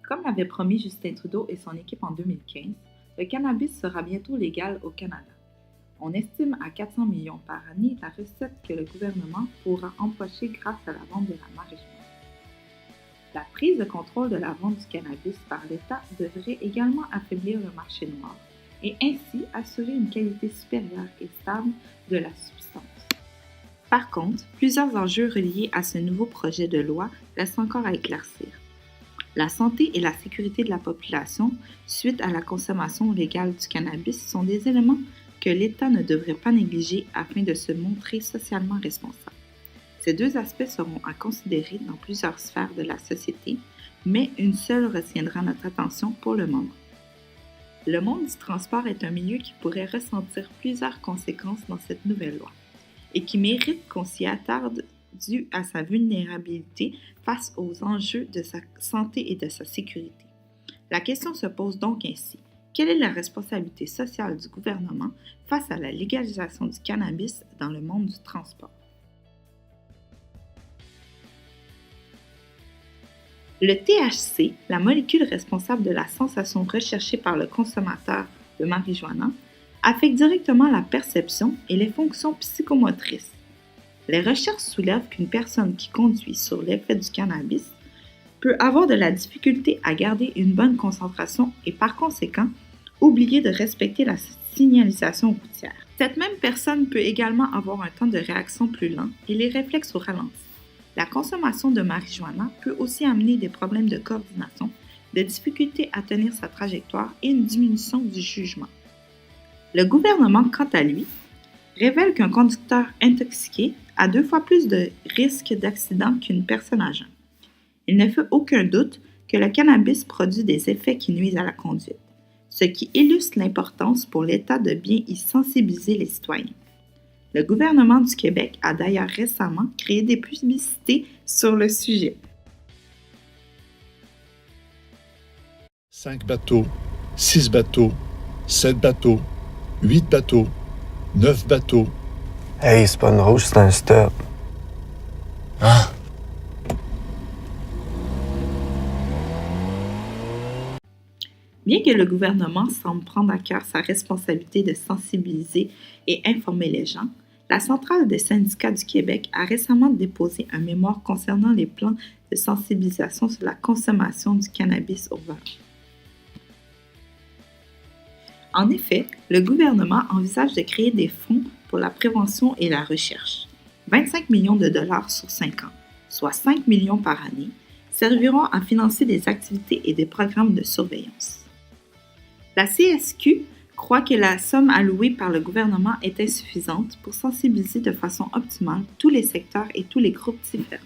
Comme l'avait promis Justin Trudeau et son équipe en 2015, le cannabis sera bientôt légal au Canada. On estime à 400 millions par année la recette que le gouvernement pourra empocher grâce à la vente de la marijuana. La prise de contrôle de la vente du cannabis par l'État devrait également affaiblir le marché noir et ainsi assurer une qualité supérieure et stable de la substance. Par contre, plusieurs enjeux reliés à ce nouveau projet de loi restent encore à éclaircir. La santé et la sécurité de la population suite à la consommation légale du cannabis sont des éléments que l'État ne devrait pas négliger afin de se montrer socialement responsable. Ces deux aspects seront à considérer dans plusieurs sphères de la société, mais une seule retiendra notre attention pour le moment. Le monde du transport est un milieu qui pourrait ressentir plusieurs conséquences dans cette nouvelle loi et qui mérite qu'on s'y attarde dû à sa vulnérabilité face aux enjeux de sa santé et de sa sécurité. La question se pose donc ainsi. Quelle est la responsabilité sociale du gouvernement face à la légalisation du cannabis dans le monde du transport? Le THC, la molécule responsable de la sensation recherchée par le consommateur de marijuana, affecte directement la perception et les fonctions psychomotrices. Les recherches soulèvent qu'une personne qui conduit sur l'effet du cannabis peut avoir de la difficulté à garder une bonne concentration et par conséquent oublier de respecter la signalisation routière. Cette même personne peut également avoir un temps de réaction plus lent et les réflexes au ralenti. La consommation de marijuana peut aussi amener des problèmes de coordination, des difficultés à tenir sa trajectoire et une diminution du jugement. Le gouvernement, quant à lui, révèle qu'un conducteur intoxiqué a 2 fois plus de risques d'accident qu'une personne à jeun. Il ne fait aucun doute que le cannabis produit des effets qui nuisent à la conduite, ce qui illustre l'importance pour l'État de bien y sensibiliser les citoyens. Le gouvernement du Québec a d'ailleurs récemment créé des publicités sur le sujet. 5 bateaux, 6 bateaux, 7 bateaux, 8 bateaux, 9 bateaux. Hey, c'est pas une rouge, c'est un stop. Ah! Bien que le gouvernement semble prendre à cœur sa responsabilité de sensibiliser et informer les gens, la Centrale des syndicats du Québec a récemment déposé un mémoire concernant les plans de sensibilisation sur la consommation du cannabis au volant. En effet, le gouvernement envisage de créer des fonds pour la prévention et la recherche. 25 millions de dollars sur 5 ans, soit 5 millions par année, serviront à financer des activités et des programmes de surveillance. La CSQ croit que la somme allouée par le gouvernement est insuffisante pour sensibiliser de façon optimale tous les secteurs et tous les groupes différents.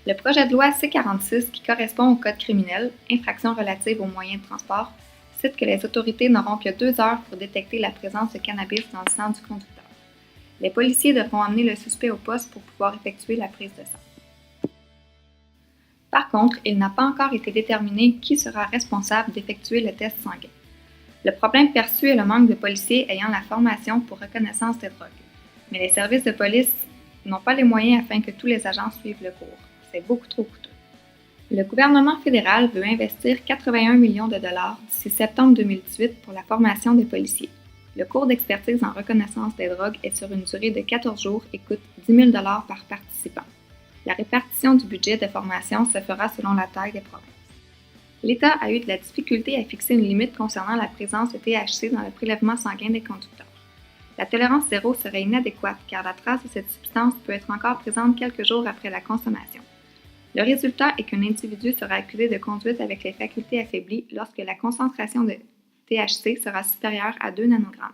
Le projet de loi C-46, qui correspond au Code criminel, infraction relative aux moyens de transport, cite que les autorités n'auront que 2 heures pour détecter la présence de cannabis dans le sang du conducteur. Les policiers devront amener le suspect au poste pour pouvoir effectuer la prise de sang. Par contre, il n'a pas encore été déterminé qui sera responsable d'effectuer le test sanguin. Le problème perçu est le manque de policiers ayant la formation pour reconnaissance des drogues. Mais les services de police n'ont pas les moyens afin que tous les agents suivent le cours. C'est beaucoup trop coûteux. Le gouvernement fédéral veut investir 81 millions de dollars d'ici septembre 2018 pour la formation des policiers. Le cours d'expertise en reconnaissance des drogues est sur une durée de 14 jours et coûte 10 000 $ par participant. La répartition du budget de formation se fera selon la taille des provinces. L'État a eu de la difficulté à fixer une limite concernant la présence de THC dans le prélèvement sanguin des conducteurs. La tolérance zéro serait inadéquate car la trace de cette substance peut être encore présente quelques jours après la consommation. Le résultat est qu'un individu sera accusé de conduite avec les facultés affaiblies lorsque la concentration de THC sera supérieure à 2 nanogrammes.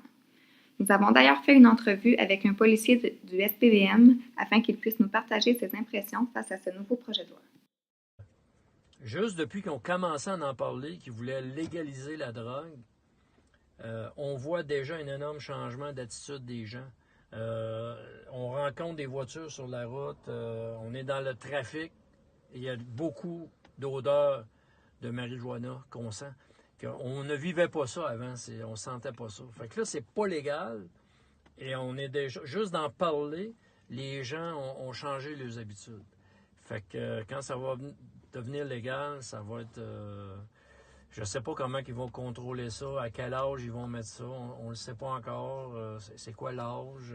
Nous avons d'ailleurs fait une entrevue avec un policier du SPVM afin qu'il puisse nous partager ses impressions face à ce nouveau projet de loi. Juste depuis qu'on commençait à en parler, qu'ils voulaient légaliser la drogue, on voit déjà un énorme changement d'attitude des gens. On rencontre des voitures sur la route, on est dans le trafic, il y a beaucoup d'odeurs de marijuana qu'on sent. On ne vivait pas ça avant, on ne sentait pas ça. Fait que là, c'est pas légal et on est déjà, juste d'en parler, les gens ont changé leurs habitudes. Fait que quand ça va devenir légal, ça va être... je ne sais pas comment ils vont contrôler ça, à quel âge ils vont mettre ça, on ne le sait pas encore. C'est quoi l'âge?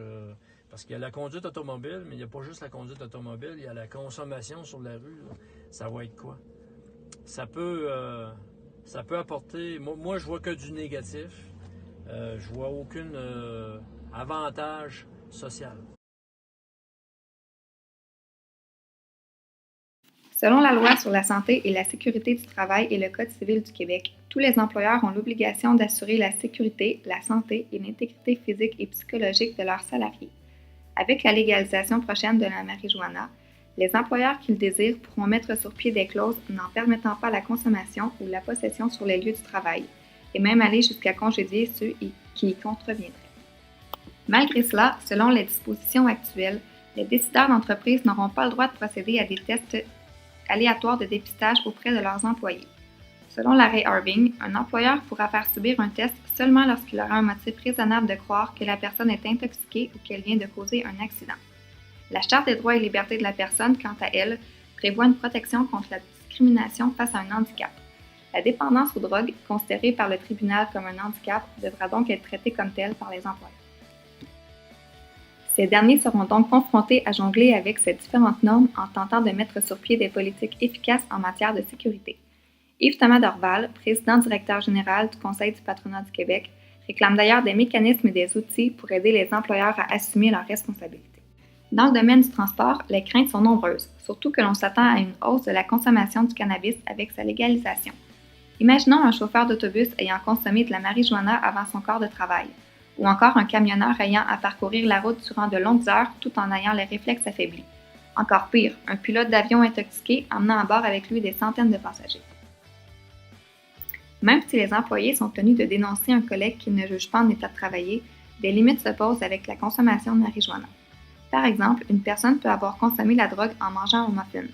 Parce qu'il y a la conduite automobile, mais il n'y a pas juste la conduite automobile, il y a la consommation sur la rue. Là. Ça va être quoi? Ça peut apporter... Moi, je vois que du négatif. Je vois aucun avantage social. Selon la Loi sur la santé et la sécurité du travail et le Code civil du Québec, tous les employeurs ont l'obligation d'assurer la sécurité, la santé et l'intégrité physique et psychologique de leurs salariés. Avec la légalisation prochaine de la marijuana, les employeurs qui le désirent pourront mettre sur pied des clauses n'en permettant pas la consommation ou la possession sur les lieux du travail, et même aller jusqu'à congédier ceux qui y contreviendraient. Malgré cela, selon les dispositions actuelles, les décideurs d'entreprise n'auront pas le droit de procéder à des tests aléatoires de dépistage auprès de leurs employés. Selon l'arrêt Irving, un employeur pourra faire subir un test seulement lorsqu'il aura un motif raisonnable de croire que la personne est intoxiquée ou qu'elle vient de causer un accident. La Charte des droits et libertés de la personne, quant à elle, prévoit une protection contre la discrimination face à un handicap. La dépendance aux drogues, considérée par le tribunal comme un handicap, devra donc être traitée comme telle par les employeurs. Ces derniers seront donc confrontés à jongler avec ces différentes normes en tentant de mettre sur pied des politiques efficaces en matière de sécurité. Yves-Thomas Dorval, président-directeur général du Conseil du patronat du Québec, réclame d'ailleurs des mécanismes et des outils pour aider les employeurs à assumer leurs responsabilités. Dans le domaine du transport, les craintes sont nombreuses, surtout que l'on s'attend à une hausse de la consommation du cannabis avec sa légalisation. Imaginons un chauffeur d'autobus ayant consommé de la marijuana avant son corps de travail, ou encore un camionneur ayant à parcourir la route durant de longues heures tout en ayant les réflexes affaiblis. Encore pire, un pilote d'avion intoxiqué emmenant à bord avec lui des centaines de passagers. Même si les employés sont tenus de dénoncer un collègue qu'ils ne jugent pas en état de travailler, des limites se posent avec la consommation de marijuana. Par exemple, une personne peut avoir consommé la drogue en mangeant un muffin.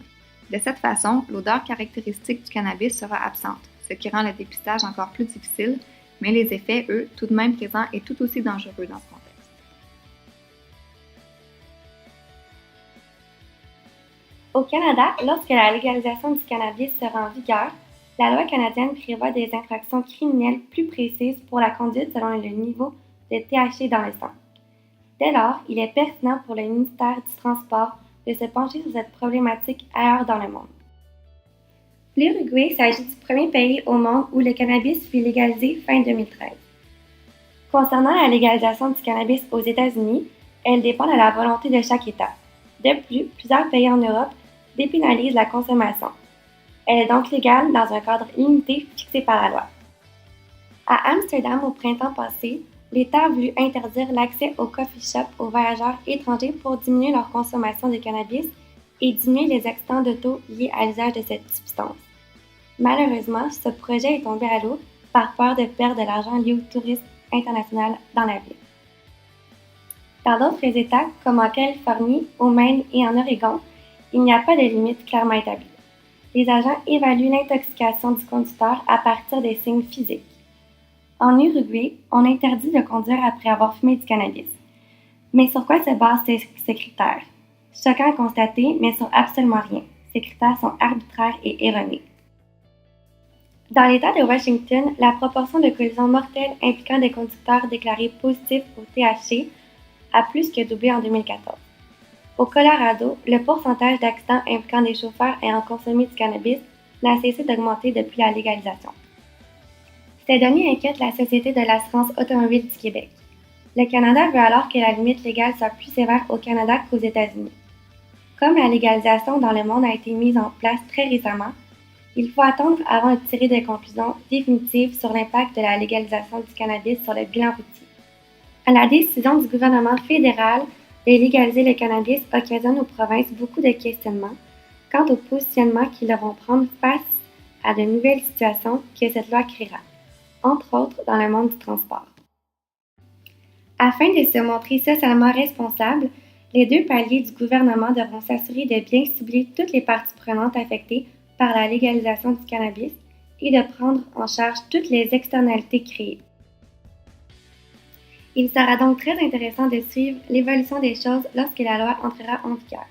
De cette façon, l'odeur caractéristique du cannabis sera absente, ce qui rend le dépistage encore plus difficile, mais les effets, eux, tout de même présents et tout aussi dangereux dans ce contexte. Au Canada, lorsque la légalisation du cannabis sera en vigueur, la loi canadienne prévoit des infractions criminelles plus précises pour la conduite selon le niveau de THC dans le sang. Dès lors, il est pertinent pour le ministère du Transport de se pencher sur cette problématique ailleurs dans le monde. L'Uruguay s'agit du premier pays au monde où le cannabis fut légalisé fin 2013. Concernant la légalisation du cannabis aux États-Unis, elle dépend de la volonté de chaque État. De plus, plusieurs pays en Europe dépénalisent la consommation. Elle est donc légale dans un cadre limité fixé par la loi. À Amsterdam, au printemps passé, l'État a voulu interdire l'accès aux coffee shops aux voyageurs étrangers pour diminuer leur consommation de cannabis et diminuer les accidents d'auto liés à l'usage de cette substance. Malheureusement, ce projet est tombé à l'eau par peur de perdre de l'argent lié au tourisme international dans la ville. Dans d'autres États, comme en Californie, au Maine et en Oregon, il n'y a pas de limite clairement établie. Les agents évaluent l'intoxication du conducteur à partir des signes physiques. En Uruguay, on interdit de conduire après avoir fumé du cannabis. Mais sur quoi se basent ces critères? Choquant à constater, mais sur absolument rien. Ces critères sont arbitraires et erronés. Dans l'État de Washington, la proportion de collisions mortelles impliquant des conducteurs déclarés positifs au THC a plus que doublé en 2014. Au Colorado, le pourcentage d'accidents impliquant des chauffeurs ayant consommé du cannabis n'a cessé d'augmenter depuis la légalisation. Ces données inquiètent la Société de l'assurance automobile du Québec. Le Canada veut alors que la limite légale soit plus sévère au Canada qu'aux États-Unis. Comme la légalisation dans le monde a été mise en place très récemment, il faut attendre avant de tirer des conclusions définitives sur l'impact de la légalisation du cannabis sur le bilan routier. La décision du gouvernement fédéral de légaliser le cannabis occasionne aux provinces beaucoup de questionnements quant au positionnement qu'ils devront prendre face à de nouvelles situations que cette loi créera, entre autres dans le monde du transport. Afin de se montrer socialement responsables, les deux paliers du gouvernement devront s'assurer de bien cibler toutes les parties prenantes affectées par la légalisation du cannabis et de prendre en charge toutes les externalités créées. Il sera donc très intéressant de suivre l'évolution des choses lorsque la loi entrera en vigueur.